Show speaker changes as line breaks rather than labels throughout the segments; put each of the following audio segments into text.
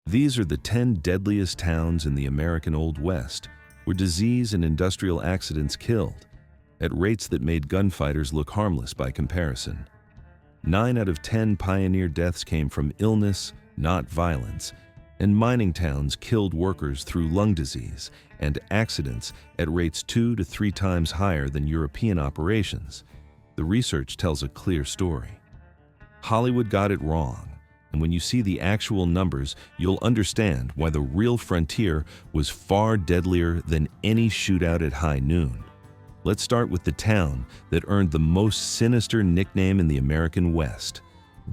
These are the 10 deadliest towns in the American Old West, where disease and industrial accidents killed, at rates that made gunfighters look harmless by comparison. 9 out of 10 pioneer deaths came from illness, not violence, and mining towns killed workers through lung disease and accidents at rates 2 to 3 times higher than European operations. The research tells a clear story. Hollywood got it wrong, and when you see the actual numbers, you'll understand why the real frontier was far deadlier than any shootout at high noon. Let's start with the town that earned the most sinister nickname in the American West.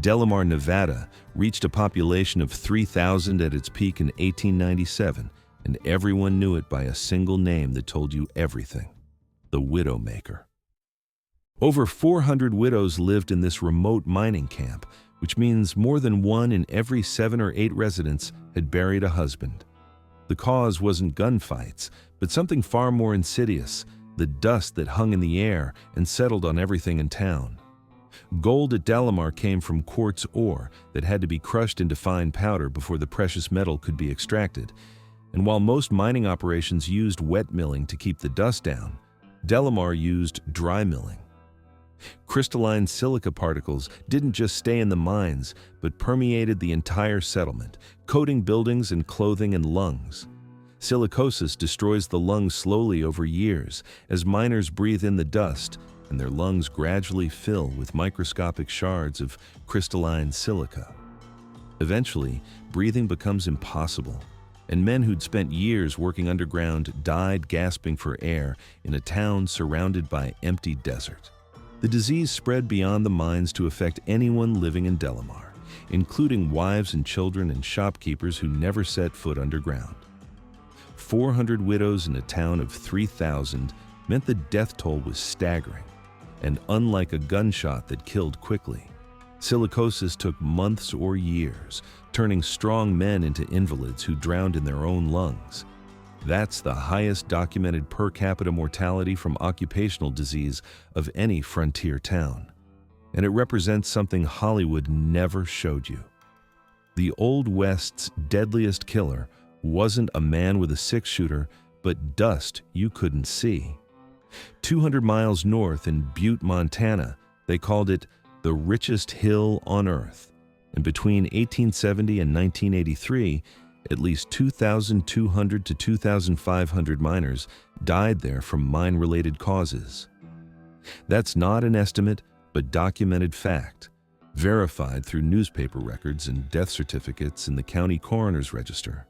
Delamar, Nevada, reached a population of 3,000 at its peak in 1897, and everyone knew it by a single name that told you everything: the Widowmaker. Over 400 widows lived in this remote mining camp, which means more than 1 in every 7 or 8 residents had buried a husband. The cause wasn't gunfights, but something far more insidious: the dust that hung in the air and settled on everything in town. Gold at Delamar came from quartz ore that had to be crushed into fine powder before the precious metal could be extracted. And while most mining operations used wet milling to keep the dust down, Delamar used dry milling. Crystalline silica particles didn't just stay in the mines, but permeated the entire settlement, coating buildings and clothing and lungs. Silicosis destroys the lungs slowly over years as miners breathe in the dust, and their lungs gradually fill with microscopic shards of crystalline silica. Eventually, breathing becomes impossible, and men who'd spent years working underground died gasping for air in a town surrounded by empty desert. The disease spread beyond the mines to affect anyone living in Delamar, including wives and children and shopkeepers who never set foot underground. 400 widows in a town of 3,000 meant the death toll was staggering, and unlike a gunshot that killed quickly, silicosis took months or years, turning strong men into invalids who drowned in their own lungs. That's the highest documented per capita mortality from occupational disease of any frontier town, and it represents something Hollywood never showed you. The Old West's deadliest killer wasn't a man with a six-shooter, but dust you couldn't see. 200 miles north in Butte, Montana, they called it the richest hill on earth, and between 1870 and 1983, at least 2,200 to 2,500 miners died there from mine-related causes. That's not an estimate, but documented fact, verified through newspaper records and death certificates in the county coroner's register.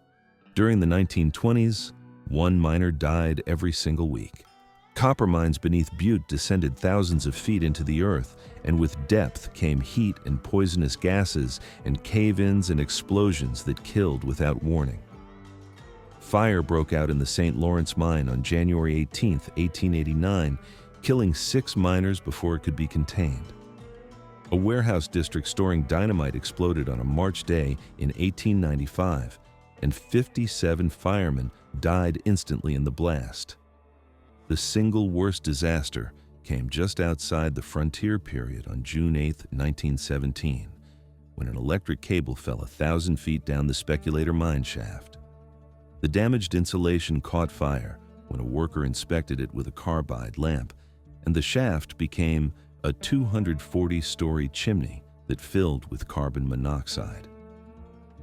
During the 1920s, 1 miner died every single week. Copper mines beneath Butte descended thousands of feet into the earth, and with depth came heat and poisonous gases and cave-ins and explosions that killed without warning. Fire broke out in the St. Lawrence mine on January 18, 1889, killing 6 miners before it could be contained. A warehouse district storing dynamite exploded on a March day in 1895, and 57 firemen died instantly in the blast. The single worst disaster came just outside the frontier period on June 8, 1917, when an electric cable fell 1,000 feet down the Speculator mine shaft. The damaged insulation caught fire when a worker inspected it with a carbide lamp, and the shaft became a 240-story chimney that filled with carbon monoxide.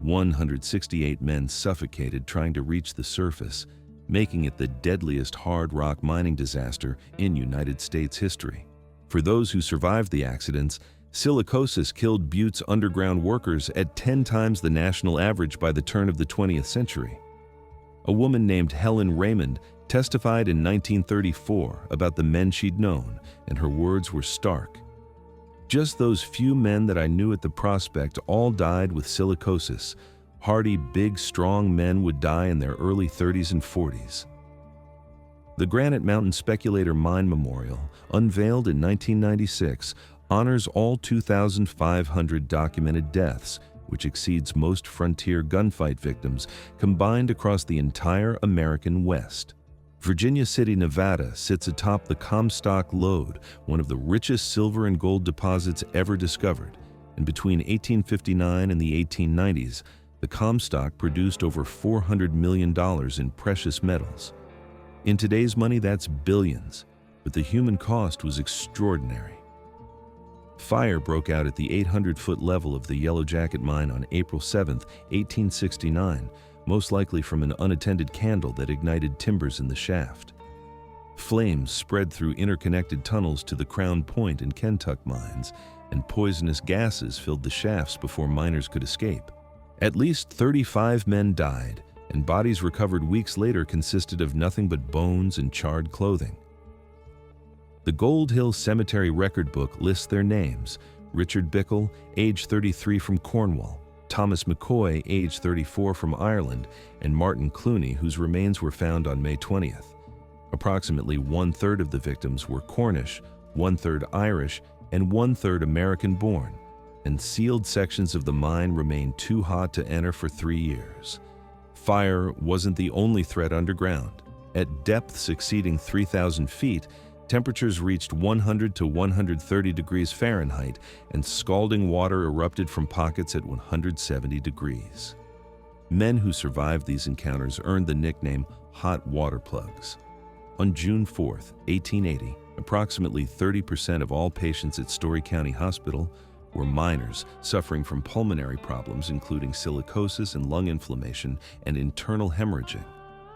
168 men suffocated trying to reach the surface, making it the deadliest hard rock mining disaster in United States history. For those who survived the accidents, silicosis killed Butte's underground workers at 10 times the national average by the turn of the 20th century. A woman named Helen Raymond testified in 1934 about the men she'd known, and her words were stark. "Just those few men that I knew at the Prospect all died with silicosis. Hardy, big, strong men would die in their early 30s and 40s. The Granite Mountain Speculator Mine Memorial, unveiled in 1996, honors all 2,500 documented deaths, which exceeds most frontier gunfight victims combined across the entire American West. Virginia City, Nevada sits atop the Comstock Lode, one of the richest silver and gold deposits ever discovered, and between 1859 and the 1890s, The Comstock produced over $400 million in precious metals. In today's money, that's billions, but the human cost was extraordinary. Fire broke out at the 800-foot level of the Yellow Jacket mine on April 7, 1869, most likely from an unattended candle that ignited timbers in the shaft. Flames spread through interconnected tunnels to the Crown Point and Kentuck mines, and poisonous gases filled the shafts before miners could escape. At least 35 men died, and bodies recovered weeks later consisted of nothing but bones and charred clothing. The Gold Hill Cemetery record book lists their names: Richard Bickle, age 33 from Cornwall, Thomas McCoy, age 34 from Ireland, and Martin Clooney, whose remains were found on May 20th. Approximately one-third of the victims were Cornish, one-third Irish, and one-third American-born, and sealed sections of the mine remained too hot to enter for 3 years. Fire wasn't the only threat underground. At depths exceeding 3,000 feet, temperatures reached 100 to 130 degrees Fahrenheit, and scalding water erupted from pockets at 170 degrees. Men who survived these encounters earned the nickname hot water plugs. On June 4, 1880, approximately 30% of all patients at Story County Hospital were miners suffering from pulmonary problems including silicosis and lung inflammation and internal hemorrhaging.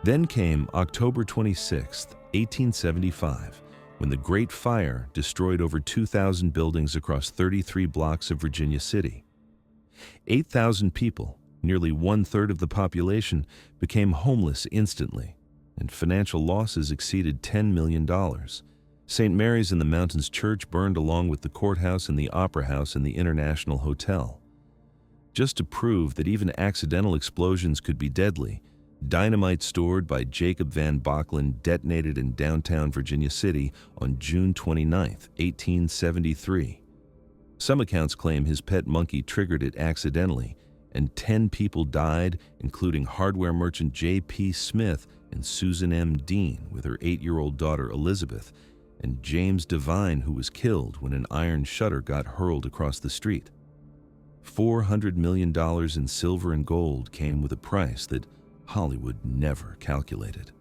Then came October 26, 1875, when the Great Fire destroyed over 2,000 buildings across 33 blocks of Virginia City. 8,000 people, nearly one-third of the population, became homeless instantly, and financial losses exceeded $10 million. St. Mary's in the Mountains Church burned along with the courthouse and the opera house and the International Hotel. Just to prove that even accidental explosions could be deadly, dynamite stored by Jacob Van Bocklin detonated in downtown Virginia City on June 29, 1873. Some accounts claim his pet monkey triggered it accidentally, and 10 people died, including hardware merchant J.P. Smith and Susan M. Dean with her 8-year-old daughter Elizabeth, and James Devine, who was killed when an iron shutter got hurled across the street. $400 million in silver and gold came with a price that Hollywood never calculated.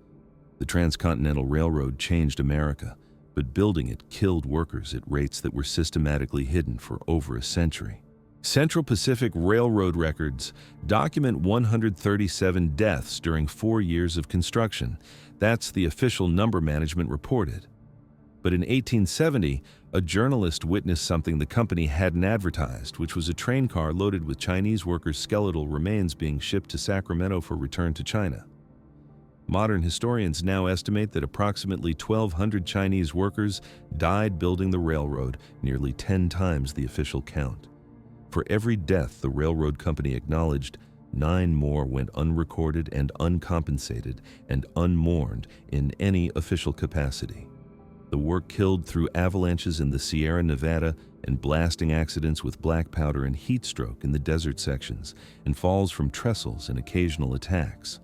The Transcontinental Railroad changed America, but building it killed workers at rates that were systematically hidden for over a century. Central Pacific Railroad records document 137 deaths during 4 years of construction. That's the official number management reported. But in 1870, a journalist witnessed something the company hadn't advertised, which was a train car loaded with Chinese workers' skeletal remains being shipped to Sacramento for return to China. Modern historians now estimate that approximately 1,200 Chinese workers died building the railroad, nearly 10 times the official count. For every death the railroad company acknowledged, 9 more went unrecorded and uncompensated and unmourned in any official capacity. The work killed through avalanches in the Sierra Nevada and blasting accidents with black powder and heat stroke in the desert sections, and falls from trestles and occasional attacks.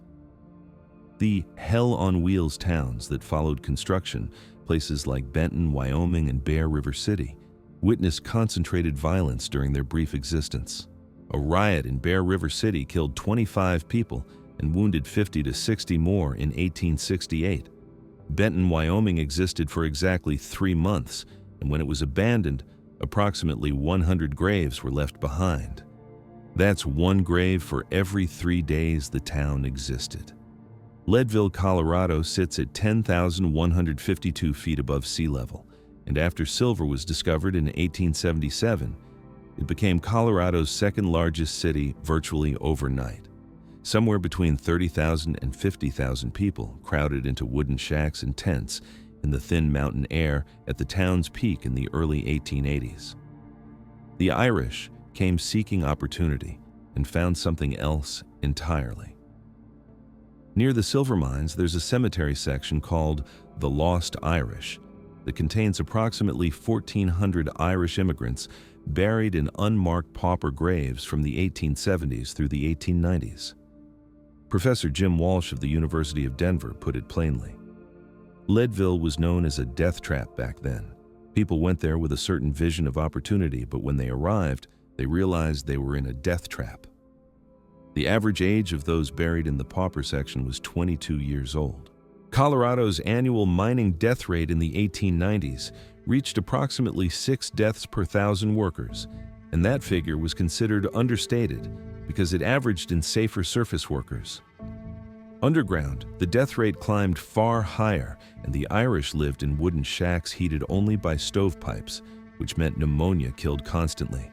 The hell-on-wheels towns that followed construction, places like Benton, Wyoming, and Bear River City, witnessed concentrated violence during their brief existence. A riot in Bear River City killed 25 people and wounded 50 to 60 more in 1868. Benton, Wyoming existed for exactly 3 months, and when it was abandoned, approximately 100 graves were left behind. That's 1 grave for every 3 days the town existed. Leadville, Colorado sits at 10,152 feet above sea level, and after silver was discovered in 1877, it became Colorado's second largest city virtually overnight. Somewhere between 30,000 and 50,000 people crowded into wooden shacks and tents in the thin mountain air at the town's peak in the early 1880s. The Irish came seeking opportunity and found something else entirely. Near the silver mines, there's a cemetery section called the Lost Irish that contains approximately 1,400 Irish immigrants buried in unmarked pauper graves from the 1870s through the 1890s. Professor Jim Walsh of the University of Denver put it plainly. Leadville was known as a death trap back then. People went there with a certain vision of opportunity, but when they arrived, they realized they were in a death trap. The average age of those buried in the pauper section was 22 years old. Colorado's annual mining death rate in the 1890s reached approximately 6 deaths per 1,000 workers, and that figure was considered understated because it averaged in safer surface workers. Underground, the death rate climbed far higher, and the Irish lived in wooden shacks heated only by stovepipes, which meant pneumonia killed constantly.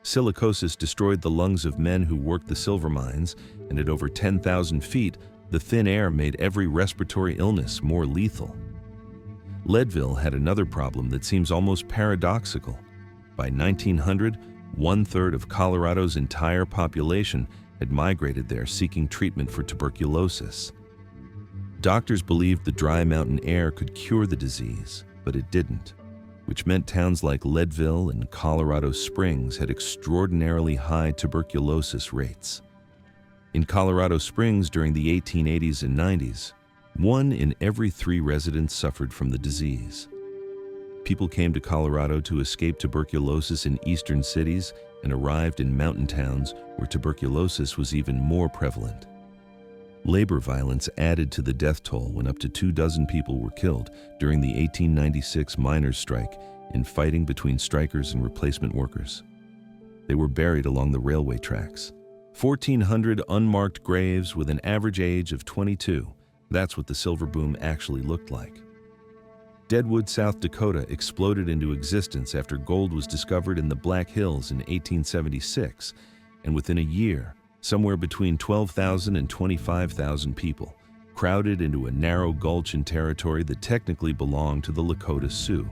Silicosis destroyed the lungs of men who worked the silver mines, and at over 10,000 feet, the thin air made every respiratory illness more lethal. Leadville had another problem that seems almost paradoxical. By 1900, 1/3 of Colorado's entire population had migrated there seeking treatment for tuberculosis. Doctors believed the dry mountain air could cure the disease, but it didn't, which meant towns like Leadville and Colorado Springs had extraordinarily high tuberculosis rates. In Colorado Springs during the 1880s and 90s, 1 in every 3 residents suffered from the disease. People came to Colorado to escape tuberculosis in eastern cities and arrived in mountain towns where tuberculosis was even more prevalent. Labor violence added to the death toll when up to 24 people were killed during the 1896 miners' strike in fighting between strikers and replacement workers. They were buried along the railway tracks. 1,400 unmarked graves with an average age of 22. That's what the silver boom actually looked like. Deadwood, South Dakota exploded into existence after gold was discovered in the Black Hills in 1876, and within a year, somewhere between 12,000 and 25,000 people crowded into a narrow gulch in territory that technically belonged to the Lakota Sioux.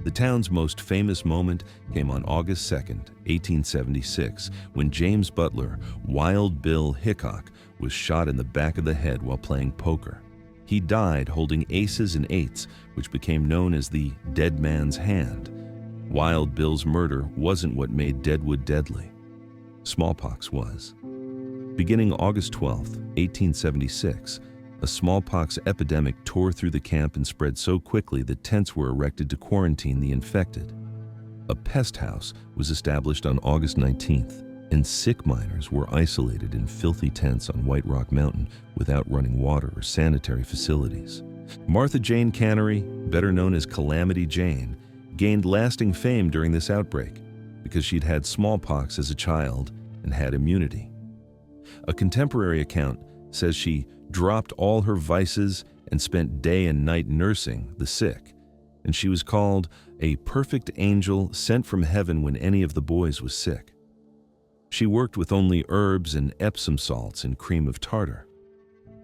The town's most famous moment came on August 2nd, 1876, when James Butler, Wild Bill Hickok, was shot in the back of the head while playing poker. He died holding aces and eights, which became known as the dead man's hand. Wild Bill's murder wasn't what made Deadwood deadly. Smallpox was. Beginning August 12, 1876, a smallpox epidemic tore through the camp and spread so quickly that tents were erected to quarantine the infected. A pest house was established on August 19th, and sick miners were isolated in filthy tents on White Rock Mountain without running water or sanitary facilities. Martha Jane Cannery, better known as Calamity Jane, gained lasting fame during this outbreak because she'd had smallpox as a child and had immunity. A contemporary account says she dropped all her vices and spent day and night nursing the sick, and she was called a perfect angel sent from heaven when any of the boys was sick. She worked with only herbs and Epsom salts and cream of tartar.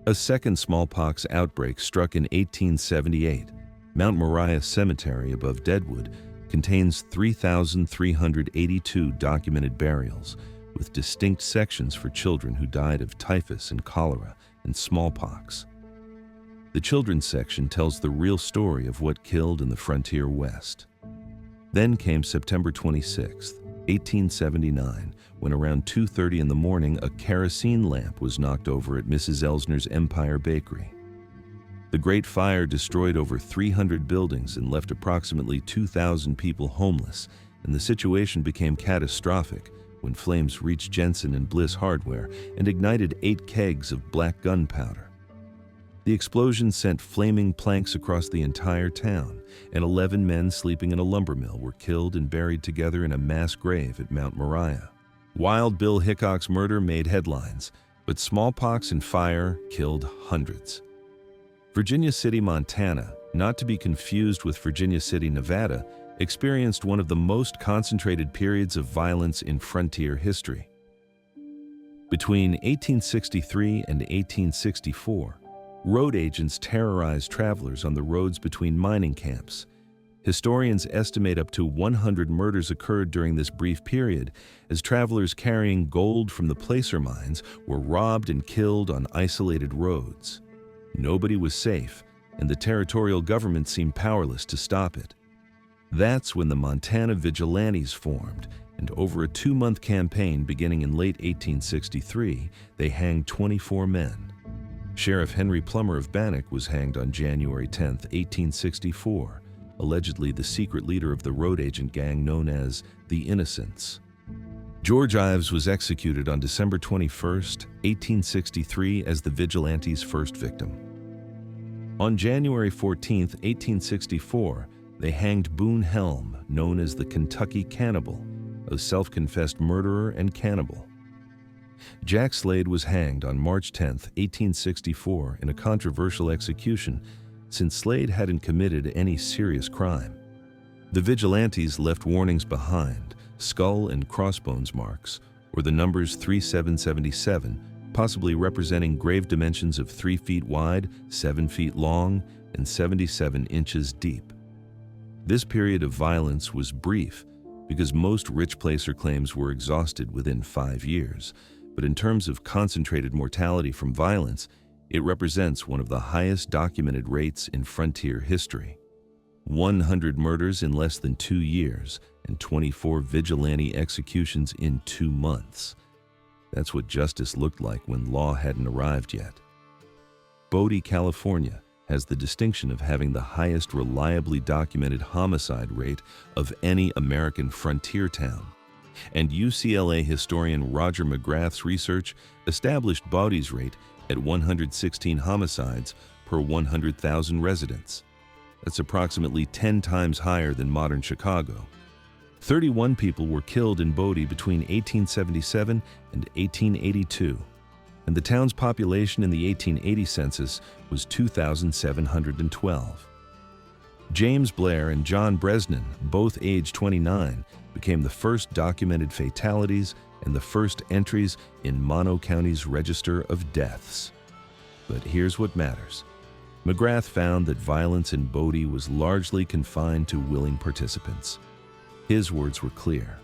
A second smallpox outbreak struck in 1878. Mount Moriah Cemetery above Deadwood contains 3,382 documented burials, with distinct sections for children who died of typhus and cholera and smallpox. The children's section tells the real story of what killed in the frontier West. Then came September 26, 1879, when around 2:30 in the morning a kerosene lamp was knocked over at Mrs. Elsner's Empire Bakery. The Great Fire destroyed over 300 buildings and left approximately 2,000 people homeless, and the situation became catastrophic when flames reached Jensen and Bliss Hardware and ignited 8 kegs of black gunpowder. The explosion sent flaming planks across the entire town, and 11 men sleeping in a lumber mill were killed and buried together in a mass grave at Mount Moriah. Wild Bill Hickok's murder made headlines, but smallpox and fire killed hundreds. Virginia City, Montana, not to be confused with Virginia City, Nevada, experienced one of the most concentrated periods of violence in frontier history. Between 1863 and 1864, road agents terrorized travelers on the roads between mining camps. Historians estimate up to 100 murders occurred during this brief period as travelers carrying gold from the placer mines were robbed and killed on isolated roads. Nobody was safe, and the territorial government seemed powerless to stop it. That's when the Montana Vigilantes formed, and over a 2-month campaign beginning in late 1863, they hanged 24 men. Sheriff Henry Plummer of Bannock was hanged on January 10, 1864, allegedly the secret leader of the road agent gang known as the Innocents. George Ives was executed on December 21, 1863, as the vigilante's first victim. On January 14, 1864, they hanged Boone Helm, known as the Kentucky Cannibal, a self-confessed murderer and cannibal. Jack Slade was hanged on March 10, 1864, in a controversial execution since Slade hadn't committed any serious crime. The vigilantes left warnings behind, skull and crossbones marks, or the numbers 3777, possibly representing grave dimensions of 3 feet wide, 7 feet long, and 77 inches deep. This period of violence was brief because most rich placer claims were exhausted within 5 years, but in terms of concentrated mortality from violence, it represents one of the highest documented rates in frontier history. 100 murders in less than 2 years, and 24 vigilante executions in 2 months. That's what justice looked like when law hadn't arrived yet. Butte, California, has the distinction of having the highest reliably documented homicide rate of any American frontier town. And UCLA historian Roger McGrath's research established Butte's rate at 116 homicides per 100,000 residents. That's approximately 10 times higher than modern Chicago. 31 people were killed in Butte between 1877 and 1882, and the town's population in the 1880 census was 2,712. James Blair and John Bresnan, both age 29, became the first documented fatalities and the first entries in Mono County's Register of Deaths. But here's what matters. McGrath found that violence in Butte was largely confined to willing participants. His words were clear.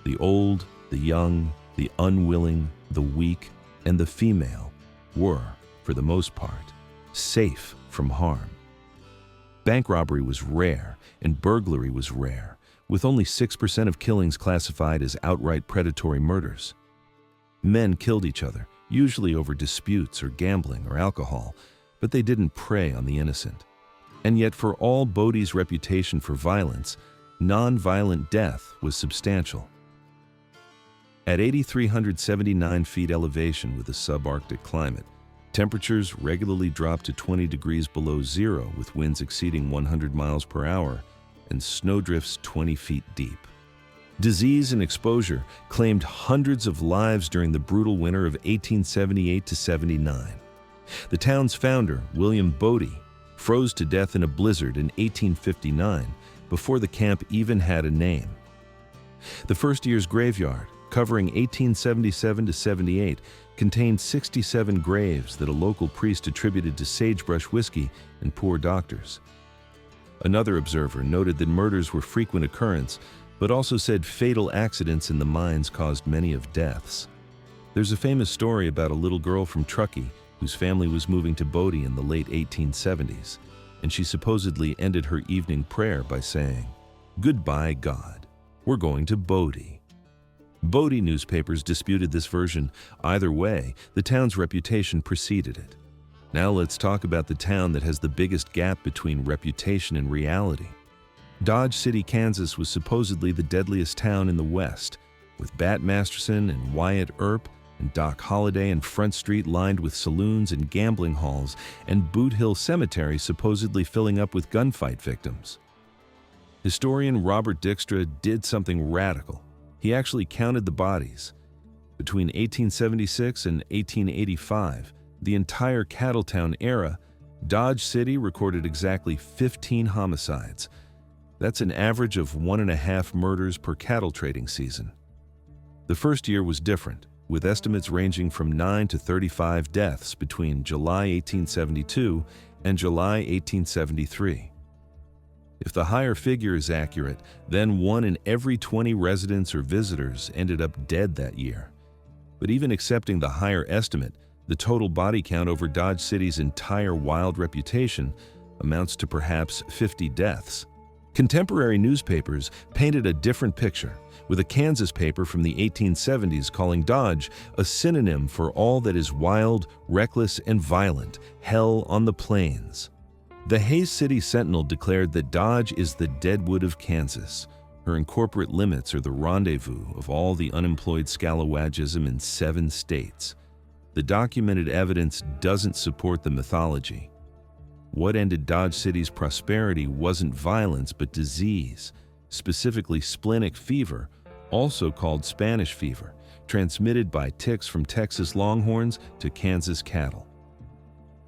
The old, the young, the unwilling, the weak, and the female were, for the most part, safe from harm. Bank robbery was rare, and burglary was rare, with only 6% of killings classified as outright predatory murders. Men killed each other, usually over disputes or gambling or alcohol, but they didn't prey on the innocent. And yet, for all Butte's reputation for violence, non-violent death was substantial. At 8,379 feet elevation with a subarctic climate, temperatures regularly drop to 20 degrees below zero with winds exceeding 100 miles per hour and snowdrifts 20 feet deep. Disease and exposure claimed hundreds of lives during the brutal winter of 1878 to 79. The town's founder, William Butte, froze to death in a blizzard in 1859 before the camp even had a name. The first year's graveyard, covering 1877 to 78, contained 67 graves that a local priest attributed to sagebrush whiskey and poor doctors. Another observer noted that murders were frequent occurrence, but also said fatal accidents in the mines caused many of deaths. There's a famous story about a little girl from Truckee whose family was moving to Butte in the late 1870s, and she supposedly ended her evening prayer by saying, "Goodbye, God. We're going to Butte." Butte newspapers disputed this version. Either way, the town's reputation preceded it. Now let's talk about the town that has the biggest gap between reputation and reality. Dodge City, Kansas was supposedly the deadliest town in the West, with Bat Masterson and Wyatt Earp and Doc Holliday and Front Street lined with saloons and gambling halls, and Boot Hill Cemetery supposedly filling up with gunfight victims. Historian Robert Dykstra did something radical. He actually counted the bodies. Between 1876 and 1885, the entire Cattletown era, Dodge City recorded exactly 15 homicides. That's an average of 1.5 murders per cattle trading season. The first year was different, with estimates ranging from 9 to 35 deaths between July 1872 and July 1873. If the higher figure is accurate, then 1 in every 20 residents or visitors ended up dead that year. But even accepting the higher estimate, the total body count over Dodge City's entire wild reputation amounts to perhaps 50 deaths. Contemporary newspapers painted a different picture, with a Kansas paper from the 1870s calling Dodge a synonym for all that is wild, reckless, and violent, hell on the plains. The Hays City Sentinel declared that Dodge is the Deadwood of Kansas. Her incorporate limits are the rendezvous of all the unemployed scalawagism in 7 states. The documented evidence doesn't support the mythology. What ended Dodge City's prosperity wasn't violence but disease, specifically splenic fever, also called Spanish fever, transmitted by ticks from Texas longhorns to Kansas cattle.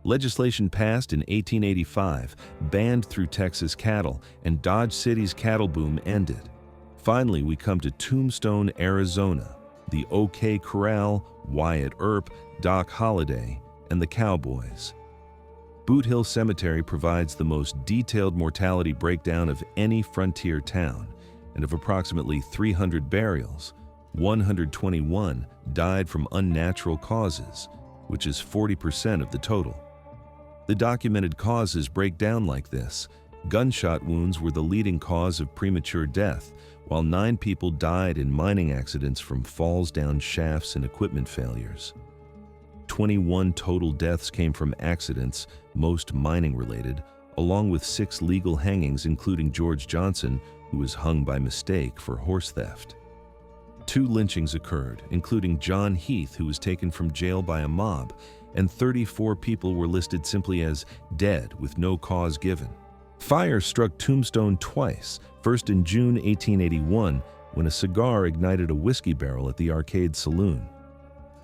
Legislation passed in 1885 banned through Texas cattle, and Dodge City's cattle boom ended. Finally, we come to Tombstone, Arizona, the OK Corral, Wyatt Earp, Doc Holliday, and the Cowboys. Butte Hill Cemetery provides the most detailed mortality breakdown of any frontier town, and of approximately 300 burials, 121 died from unnatural causes, which is 40% of the total. The documented causes break down like this. Gunshot wounds were the leading cause of premature death, while 9 people died in mining accidents from falls down shafts and equipment failures. 21 total deaths came from accidents, most mining-related, along with 6 legal hangings, including George Johnson, who was hung by mistake for horse theft. 2 lynchings occurred, including John Heath, who was taken from jail by a mob, and 34 people were listed simply as dead with no cause given. Fire struck Tombstone twice, first in June 1881 when a cigar ignited a whiskey barrel at the Arcade Saloon.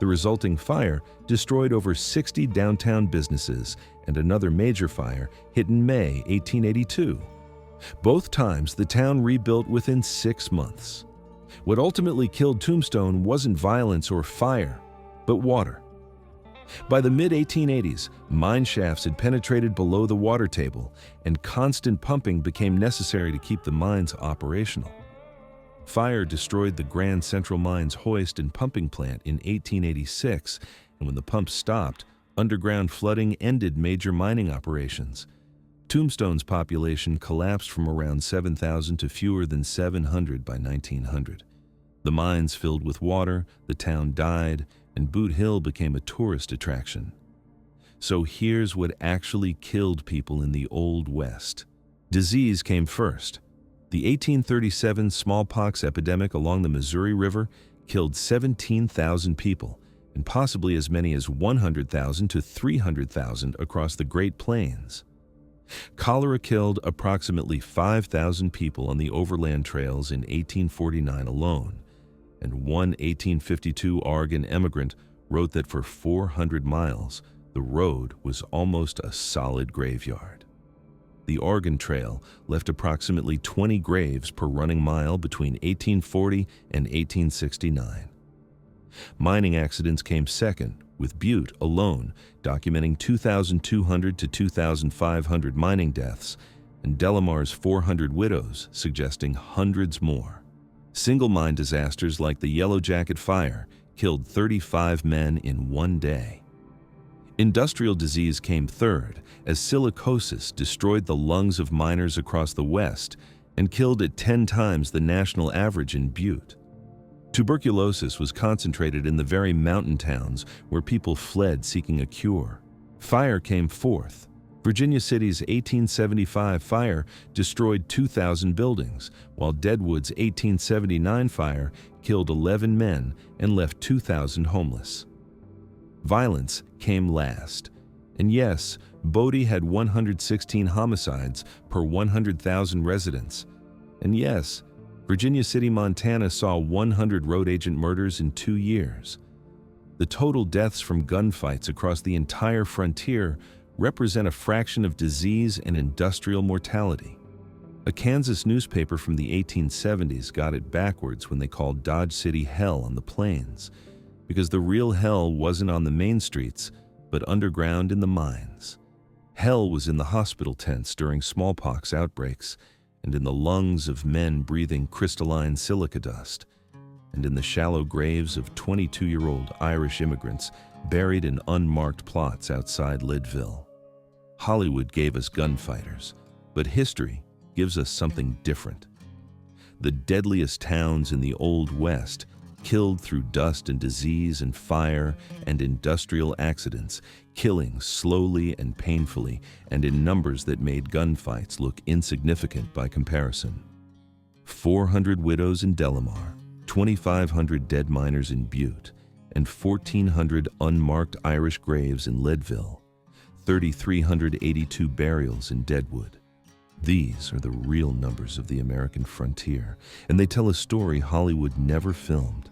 The resulting fire destroyed over 60 downtown businesses, and another major fire hit in May 1882. Both times the town rebuilt within 6 months. What ultimately killed Tombstone wasn't violence or fire, but water. By the mid-1880s, mine shafts had penetrated below the water table, and constant pumping became necessary to keep the mines operational. Fire destroyed the Grand Central Mines hoist and pumping plant in 1886, and when the pumps stopped, underground flooding ended major mining operations. Tombstone's population collapsed from around 7,000 to fewer than 700 by 1900. The mines filled with water, the town died, and Butte Hill became a tourist attraction. So here's what actually killed people in the Old West. Disease came first. The 1837 smallpox epidemic along the Missouri River killed 17,000 people, and possibly as many as 100,000 to 300,000 across the Great Plains. Cholera killed approximately 5,000 people on the overland trails in 1849 alone, and one 1852 Oregon emigrant wrote that for 400 miles, the road was almost a solid graveyard. The Oregon Trail left approximately 20 graves per running mile between 1840 and 1869. Mining accidents came second, with Butte alone documenting 2,200 to 2,500 mining deaths, and Delamar's 400 widows suggesting hundreds more. Single mine disasters like the Yellow Jacket Fire killed 35 men in one day. Industrial disease came third, as silicosis destroyed the lungs of miners across the West and killed at 10 times the national average in Butte. Tuberculosis was concentrated in the very mountain towns where people fled seeking a cure. Fire came fourth. Virginia City's 1875 fire destroyed 2,000 buildings, while Deadwood's 1879 fire killed 11 men and left 2,000 homeless. Violence came last. And yes, Butte had 116 homicides per 100,000 residents. And yes, Virginia City, Montana saw 100 road agent murders in 2 years. The total deaths from gunfights across the entire frontier represent a fraction of disease and industrial mortality. A Kansas newspaper from the 1870s got it backwards when they called Dodge City hell on the plains, because the real hell wasn't on the main streets, but underground in the mines. Hell was in the hospital tents during smallpox outbreaks, and in the lungs of men breathing crystalline silica dust, and in the shallow graves of 22-year-old Irish immigrants buried in unmarked plots outside Leadville. Hollywood gave us gunfighters, but history gives us something different. The deadliest towns in the Old West killed through dust and disease and fire and industrial accidents, killing slowly and painfully and in numbers that made gunfights look insignificant by comparison. 400 widows in Delamar, 2,500 dead miners in Butte, and 1,400 unmarked Irish graves in Leadville, 3,382 burials in Deadwood. These are the real numbers of the American frontier, and they tell a story Hollywood never filmed.